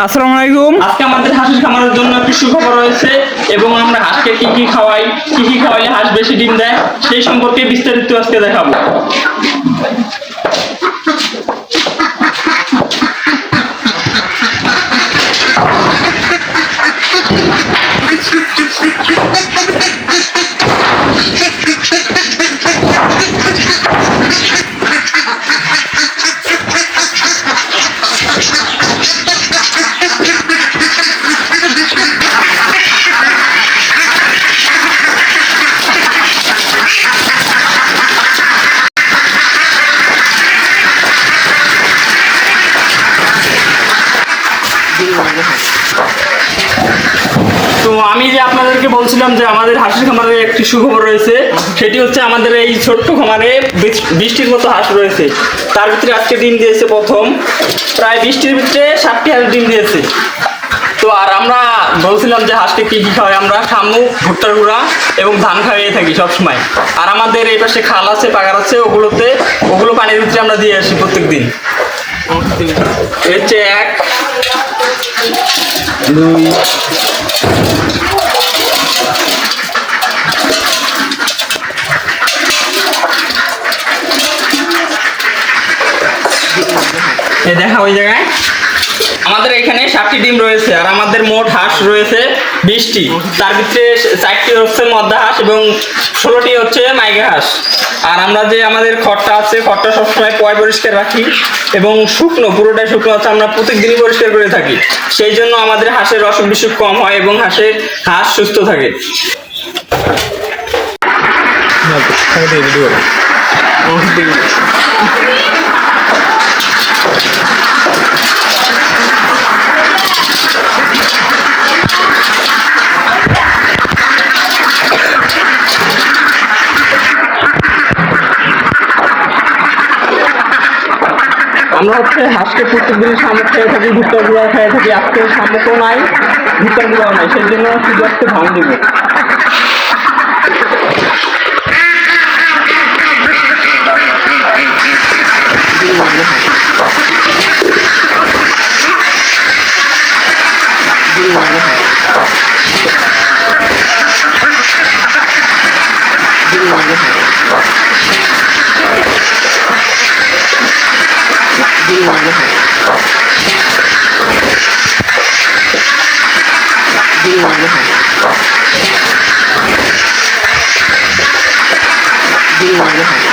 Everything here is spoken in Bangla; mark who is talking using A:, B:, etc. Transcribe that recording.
A: আসসালামু আলাইকুম।
B: আজকে আমাদের হাঁসের খামারের জন্য একটি সুখবর রয়েছে এবং আমরা হাঁসকে কি কি খাওয়াই, কি কি খাওয়াইলে হাঁস বেশি ডিম দেয় সেই সম্পর্কে বিস্তারিত আজকে দেখাবো। তো আমি যে আপনাদেরকে বলছিলাম যে আমাদের হাঁসের খামারে একটি সুখবর রয়েছে, সেটি হচ্ছে আমাদের এই ছোট্ট খামারে 20টির মতো হাঁস রয়েছে। তার ভিতরে আজকে ডিম দিয়েছে প্রথম, প্রায় 20টির ভিতরে 60টি হাঁস ডিম দিয়েছে। তো আর আমরা বলছিলাম যে হাঁসকে কি কি খাওয়াই, আমরা শামুক, ভুট্টার গুঁড়া এবং ধান খাইয়ে থাকি সবসময়। আর আমাদের এই পাশে খাল আছে, পাগার আছে, ওগুলো পানির ভিতরে আমরা দিয়ে আসি প্রত্যেক দিন। হচ্ছে 1 2 দেখা ওই জায়গায় আমাদের এখানে 60টি ডিম রয়েছে আর আমাদের মোট হাঁস রয়েছে 20টি। তার ভিতরে 4টি হচ্ছে মদ্দা হাঁস এবং 16টি হচ্ছে মাইগা হাঁস। আর আমরা যে আমাদের খড়টা আছে, খড়টা সবসময় পরিষ্কার রাখি এবং পুরোটাই শুকনো আছে, আমরা প্রত্যেকদিনই পরিষ্কার করে থাকি। সেই জন্য আমাদের হাঁসের অসুখ বিসুখ কম হয় এবং হাঁস সুস্থ থাকে। আমরা হচ্ছে হাঁসকে প্রত্যেকদিন শামুক খেয়ে থাকি, ভুট্টার গুঁড়া খেয়ে থাকি। আজকে শামুকও নাই, ভুট্টার গুঁড়াও নাই, সেই জন্য শুধু আজকে ধান দেবো।
C: Give me one.